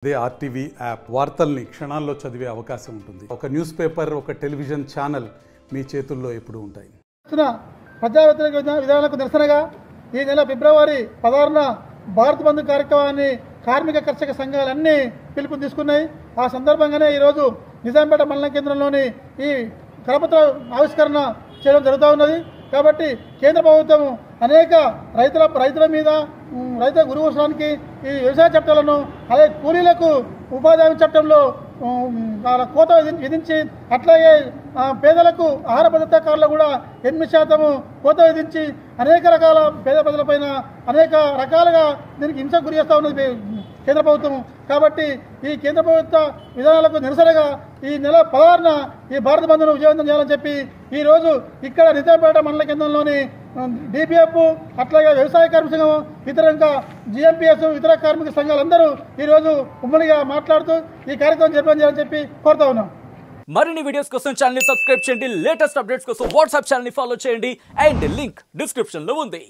అదే RTV app వార్తల్ని క్షణాల్లో చదివే అవకాశం ఉంటుంది. ఒక న్యూస్ పేపర్, ఒక టెలివిజన్ ఛానల్ మీ చేతుల్లో ఎప్పుడూ ఉంటాయి. ప్రజా వ్యతిరేక విధానాలకు నిరసనగా ఈ నెల ఫిబ్రవరి 16న భారత్ బంద్ కార్యక్రమాన్ని కార్మిక కర్షక సంఘాలన్నీ పిలుపు తీసుకున్నాయి. ఆ సందర్భంగానే ఈరోజు నిజాంపేట మండల కేంద్రంలోని ఈ కరపత్ర ఆవిష్కరణ చేయడం జరుగుతూ ఉన్నది. కాబట్టి కేంద్ర ప్రభుత్వం అనేక రైతుల మీద రైతుల గురువసరానికి ఈ వ్యవసాయ చట్టాలను అలాగే కూలీలకు ఉపాధి హామీ చట్టంలో కోత విధించి అట్లాగే పేదలకు ఆహార భద్రతాకారులు కూడా 8% కోత విధించి అనేక రకాల పేద ప్రజలపైన అనేక రకాలుగా దీనికి హింసకు గురి చేస్తూ ఉన్నది కేంద్ర ప్రభుత్వం. కాబట్టి ఈ కేంద్ర ప్రభుత్వ విధానాలకు నిరసనగా ఈ నెల 16న ఈ భారత బంద్ను విజయవంతం చేయాలని చెప్పి ఈరోజు ఇక్కడ నిజాంపేట మండల కేంద్రంలోని DPF అట్లాగే వ్యవసాయ కార్మిక సంఘం ఇతరంగా GMPS ఇతర కార్మిక సంఘాలందరూ ఈరోజు ఉమ్మడిగా మాట్లాడుతూ ఈ కార్యక్రమం జరపడం చేయాలని చెప్పి కోరుతా ఉన్నాం. మరిన్ని వీడియోస్ కోసం ఛానల్ ని సబ్స్క్రైబ్ చేయండి. లేటెస్ట్ అప్డేట్స్ కోసం వాట్సాప్ ఛానల్ ని ఫాలో చేయండి. అండ్ లింక్ డిస్క్రిప్షన్ లో ఉంది.